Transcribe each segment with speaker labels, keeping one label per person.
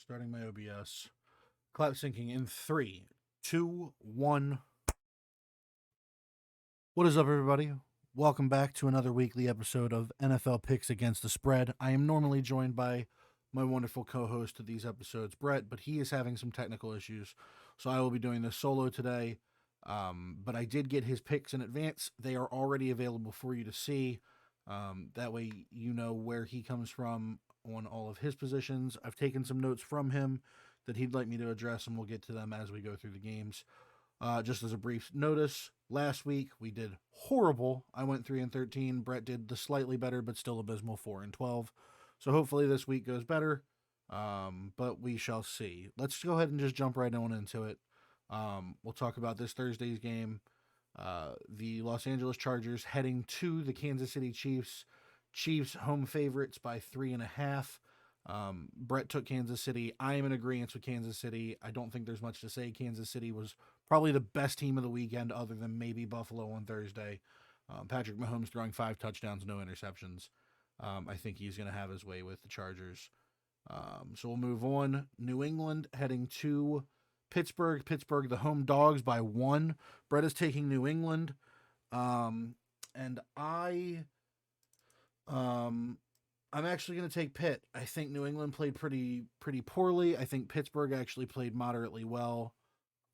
Speaker 1: Starting my OBS. Clap syncing in 3, 2, 1. What is up, everybody? Welcome back to another weekly episode of NFL Picks Against the Spread. I am normally joined by my wonderful co-host of these episodes, Brett, but he is having some technical issues, so I will be doing this solo today. But I did get his picks in advance. They are already available for you to see. That way you know where he comes from on all of his positions. I've taken some notes from him that he'd like me to address, and we'll get to them as we go through the games. Just as a brief notice, last week we did horrible. I went 3-13. Brett did the slightly better but still abysmal 4-12. So hopefully this week goes better, but we shall see. Let's go ahead and just jump right on into it. We'll talk about this Thursday's game. The Los Angeles Chargers heading to the Kansas City Chiefs. Chiefs home favorites by 3.5. Brett took Kansas City. I am in agreement with Kansas City. I don't think there's much to say. Kansas City was probably the best team of the weekend other than maybe Buffalo on Thursday. Patrick Mahomes throwing 5 touchdowns, no interceptions. I think he's going to have his way with the Chargers. So we'll move on. New England heading to Pittsburgh. Pittsburgh, the home dogs by 1. Brett is taking New England. And I'm actually going to take Pitt. I think New England played pretty poorly. I think Pittsburgh actually played moderately well.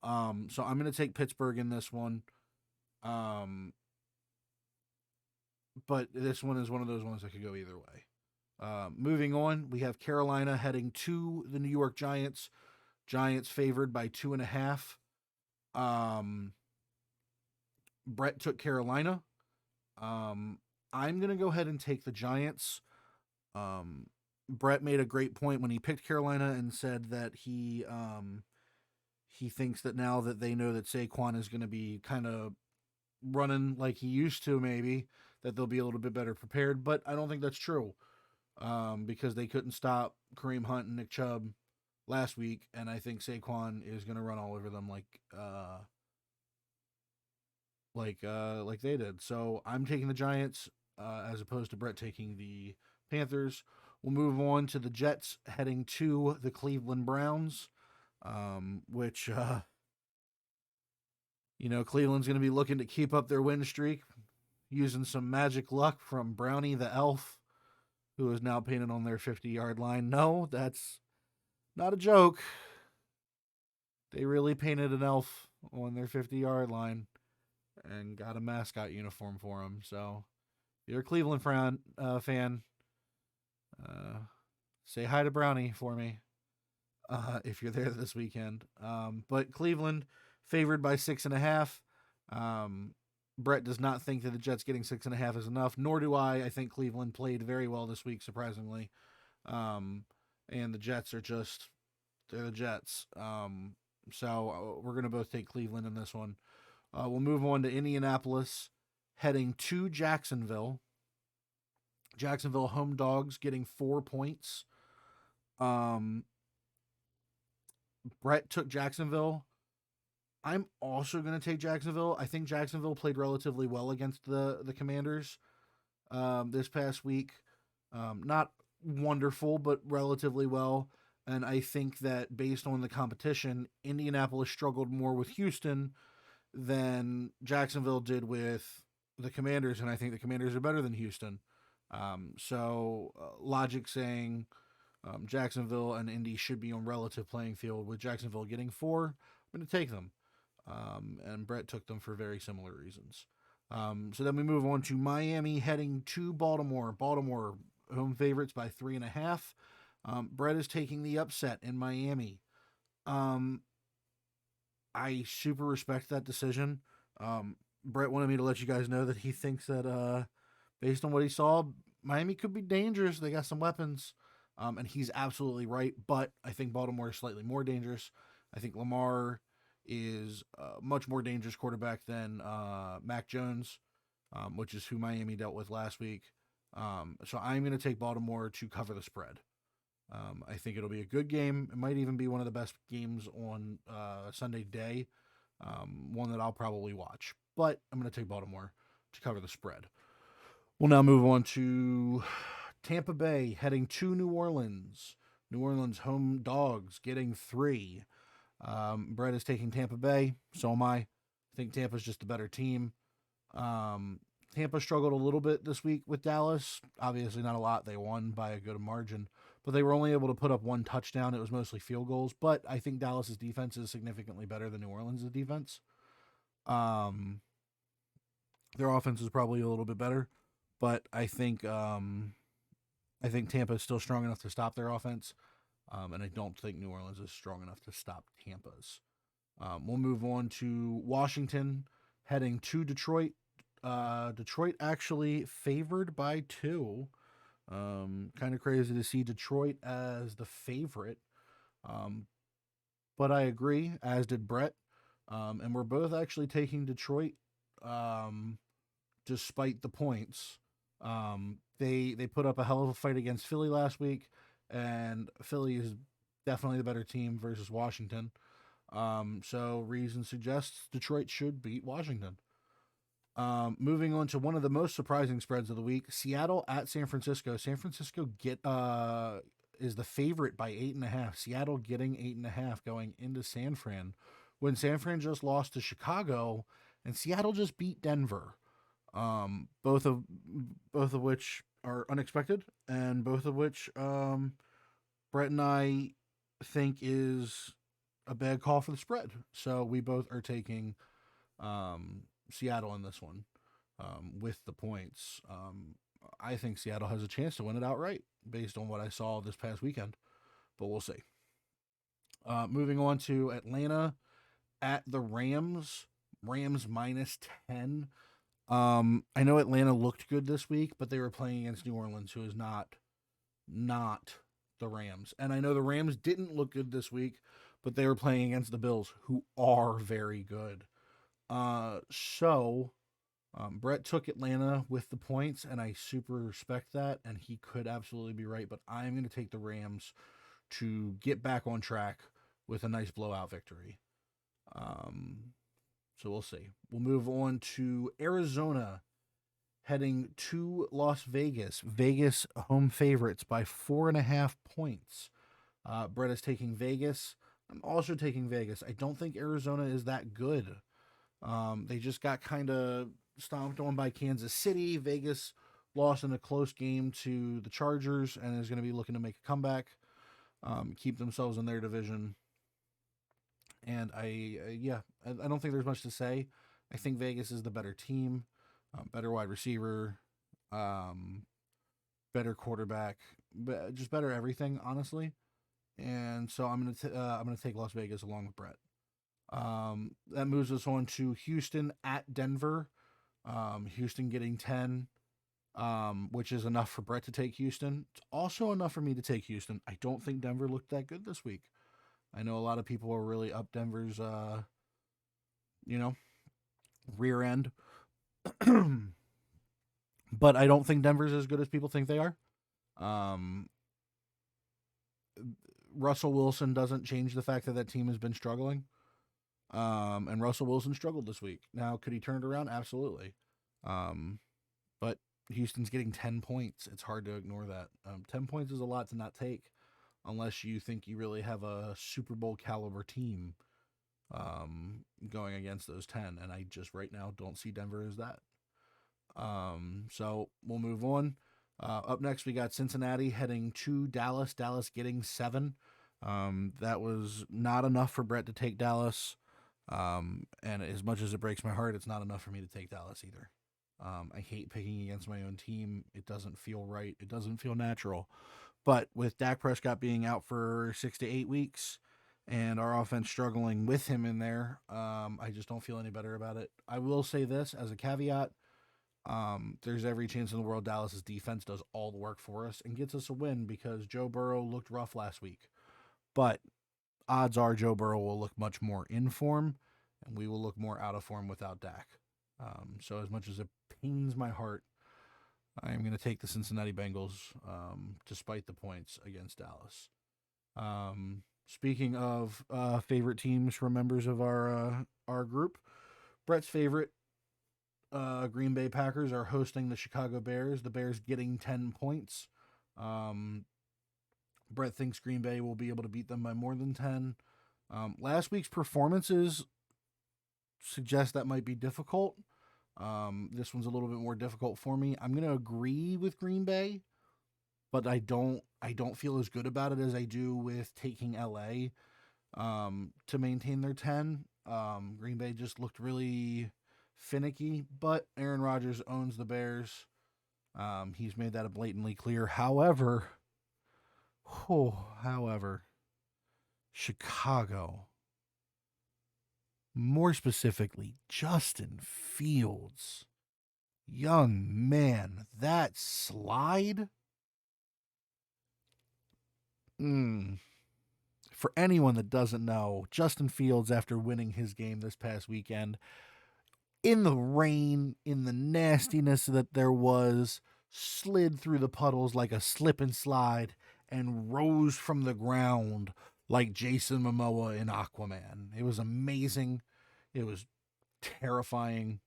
Speaker 1: So I'm going to take Pittsburgh in this one. But this one is one of those ones that could go either way. Moving on, we have Carolina heading to the New York Giants. Giants favored by 2.5. Brett took Carolina. I'm going to go ahead and take the Giants. Brett made a great point when he picked Carolina and said that he thinks that now that they know that Saquon is going to be kind of running like he used to, maybe that they'll be a little bit better prepared. But I don't think that's true, because they couldn't stop Kareem Hunt and Nick Chubb last week, and I think Saquon is going to run all over them like they did. So I'm taking the Giants as opposed to Brett taking the Panthers. We'll move on to the Jets heading to the Cleveland Browns, which Cleveland's going to be looking to keep up their win streak using some magic luck from Brownie the Elf, who is now painted on their 50-yard line. No, that's not a joke. They really painted an elf on their 50-yard line and got a mascot uniform for him. So if you're a Cleveland fan, say hi to Brownie for me if you're there this weekend. But Cleveland favored by 6.5. Brett does not think that the Jets getting 6.5 is enough, nor do I. I think Cleveland played very well this week, surprisingly. And the Jets are they're the Jets. So we're going to both take Cleveland in this one. We'll move on to Indianapolis, heading to Jacksonville. Jacksonville home dogs getting 4 points. Brett took Jacksonville. I'm also going to take Jacksonville. I think Jacksonville played relatively well against the Commanders this past week. Not wonderful, but relatively well. And I think that based on the competition, Indianapolis struggled more with Houston than Jacksonville did with the Commanders, and I think the Commanders are better than Houston. So logic saying Jacksonville and Indy should be on relative playing field. With Jacksonville getting 4, I'm going to take them. And Brett took them for very similar reasons. So then we move on to Miami heading to Baltimore. Baltimore home favorites by 3.5. Brett is taking the upset in Miami. I super respect that decision. Brett wanted me to let you guys know that he thinks that based on what he saw, Miami could be dangerous. They got some weapons. And he's absolutely right. But I think Baltimore is slightly more dangerous. I think Lamar is a much more dangerous quarterback than Mac Jones, which is who Miami dealt with last week. So I'm going to take Baltimore to cover the spread. I think it'll be a good game. It might even be one of the best games on Sunday day, one that I'll probably watch. But I'm going to take Baltimore to cover the spread. We'll now move on to Tampa Bay heading to New Orleans. New Orleans home dogs getting 3. Brett is taking Tampa Bay. So am I. I think Tampa's just a better team. Um, Tampa struggled a little bit this week with Dallas. Obviously, not a lot. They won by a good margin, but they were only able to put up 1 touchdown. It was mostly field goals. But I think Dallas's defense is significantly better than New Orleans' defense. Their offense is probably a little bit better, but I think Tampa is still strong enough to stop their offense, and I don't think New Orleans is strong enough to stop Tampa's. We'll move on to Washington, heading to Detroit. Detroit actually favored by 2. Kind of crazy to see Detroit as the favorite, but I agree, as did Brett. And we're both actually taking Detroit, despite the points. They put up a hell of a fight against Philly last week, and Philly is definitely the better team versus Washington. So reason suggests Detroit should beat Washington. Moving on to one of the most surprising spreads of the week, Seattle at San Francisco. San Francisco is the favorite by 8.5. Seattle getting 8.5 going into San Fran, when San Fran just lost to Chicago and Seattle just beat Denver. Both of which are unexpected, and both of which Brett and I think is a bad call for the spread. So we both are taking Seattle in this one, with the points. I think Seattle has a chance to win it outright based on what I saw this past weekend, but we'll see. Moving on to Atlanta at the Rams. Rams minus 10. I know Atlanta looked good this week, but they were playing against New Orleans, who is not the Rams. And I know the Rams didn't look good this week, but they were playing against the Bills, who are very good. So Brett took Atlanta with the points, and I super respect that, and he could absolutely be right, but I'm going to take the Rams to get back on track with a nice blowout victory. So we'll see. We'll move on to Arizona, heading to Las Vegas. Vegas home favorites by 4.5 points. Brett is taking Vegas. I'm also taking Vegas. I don't think Arizona is that good. They just got kind of stomped on by Kansas City. Vegas lost in a close game to the Chargers and is going to be looking to make a comeback, keep themselves in their division. And I don't think there's much to say. I think Vegas is the better team, better wide receiver, better quarterback, just better everything, honestly. And so I'm gonna take Las Vegas along with Brett. That moves us on to Houston at Denver. Houston getting 10, which is enough for Brett to take Houston. It's also enough for me to take Houston. I don't think Denver looked that good this week. I know a lot of people are really up Denver's, rear end. But I don't think Denver's as good as people think they are. Russell Wilson doesn't change the fact that team has been struggling. And Russell Wilson struggled this week. Now, could he turn it around? Absolutely. But Houston's getting 10 points. It's hard to ignore that. 10 points is a lot to not take unless you think you really have a Super Bowl caliber team going against those 10. And I just right now don't see Denver as that. So we'll move on. Up next, we got Cincinnati heading to Dallas. Dallas getting 7. That was not enough for Brett to take Dallas. And as much as it breaks my heart, it's not enough for me to take Dallas either. I hate picking against my own team. It doesn't feel right. It doesn't feel natural. But with Dak Prescott being out for 6 to 8 weeks and our offense struggling with him in there, I just don't feel any better about it. I will say this as a caveat. There's every chance in the world Dallas's defense does all the work for us and gets us a win because Joe Burrow looked rough last week. But odds are Joe Burrow will look much more in form and we will look more out of form without Dak. So as much as it pains my heart, I am going to take the Cincinnati Bengals despite the points against Dallas. Speaking of favorite teams for members of our group, Brett's favorite Green Bay Packers are hosting the Chicago Bears. The Bears getting 10 points. Brett thinks Green Bay will be able to beat them by more than 10. Last week's performances suggest that might be difficult. This one's a little bit more difficult for me. I'm going to agree with Green Bay, but I don't feel as good about it as I do with taking LA to maintain their 10. Green Bay just looked really finicky, but Aaron Rodgers owns the Bears. He's made that blatantly clear. However, Chicago, more specifically, Justin Fields, young man, that slide. For anyone that doesn't know, Justin Fields, after winning his game this past weekend, in the rain, in the nastiness that there was, slid through the puddles like a slip and slide and rose from the ground like Jason Momoa in Aquaman. It was amazing. It was terrifying.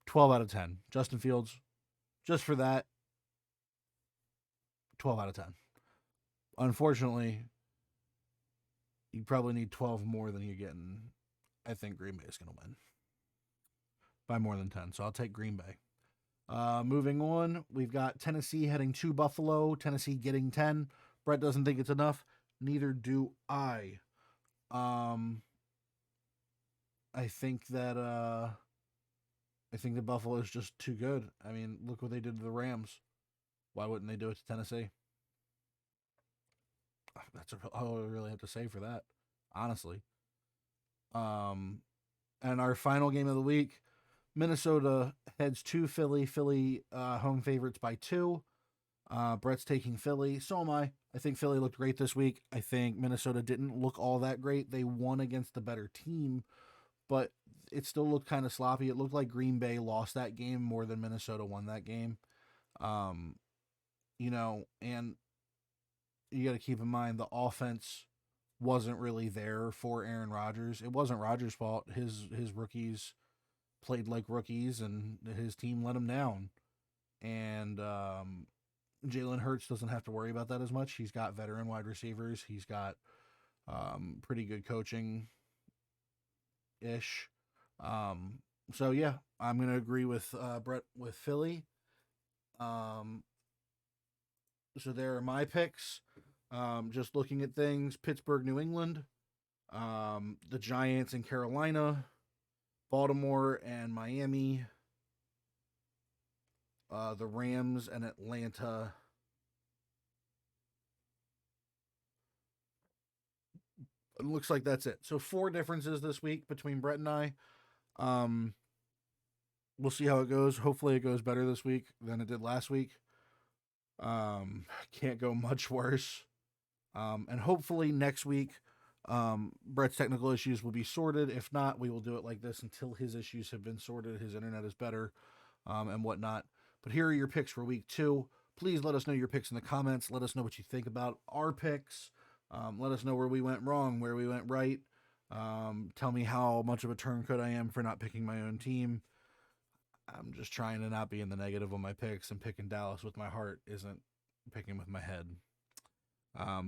Speaker 1: 12 out of 10. Justin Fields, just for that, 12 out of 10. Unfortunately, you probably need 12 more than you're getting. I think Green Bay is going to win by more than 10, so I'll take Green Bay. Moving on, we've got Tennessee heading to Buffalo. Tennessee getting 10. Brett doesn't think it's enough. Neither do I. I think that Buffalo is just too good. I mean, look what they did to the Rams. Why wouldn't they do it to Tennessee? That's all I really have to say for that, honestly. And our final game of the week, Minnesota heads to Philly. Philly home favorites by 2. Brett's taking Philly. So am I. I think Philly looked great this week. I think Minnesota didn't look all that great. They won against the better team, but it still looked kind of sloppy. It looked like Green Bay lost that game more than Minnesota won that game. And you got to keep in mind the offense wasn't really there for Aaron Rodgers. It wasn't Rodgers' fault. His rookies played like rookies, and his team let him down. And Jalen Hurts doesn't have to worry about that as much. He's got veteran wide receivers. He's got pretty good coaching ish. So yeah, I'm gonna agree with Brett with Philly. So there are my picks. Just looking at things: Pittsburgh, New England, the Giants and Carolina, Baltimore and Miami, the Rams and Atlanta. It looks like that's it. So 4 differences this week between Brett and I. We'll see how it goes. Hopefully it goes better this week than it did last week. Can't go much worse. And hopefully next week, Brett's technical issues will be sorted. If not, we will do it like this until his issues have been sorted. His internet is better, and whatnot. But here are your picks for week 2. Please let us know your picks in the comments. Let us know what you think about our picks. Let us know where we went wrong, where we went right. Tell me how much of a turncoat I am for not picking my own team. I'm just trying to not be in the negative on my picks, and picking Dallas with my heart isn't picking with my head.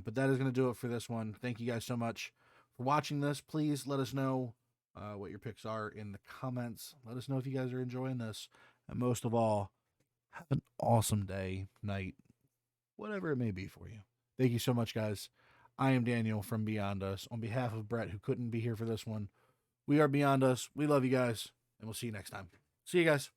Speaker 1: But that is going to do it for this one. Thank you guys so much for watching this. Please let us know what your picks are in the comments. Let us know if you guys are enjoying this. And most of all, have an awesome day, night, whatever it may be for you. Thank you so much, guys. I am Daniel from Beyond Us. On behalf of Brett, who couldn't be here for this one, we are Beyond Us. We love you guys, and we'll see you next time. See you guys.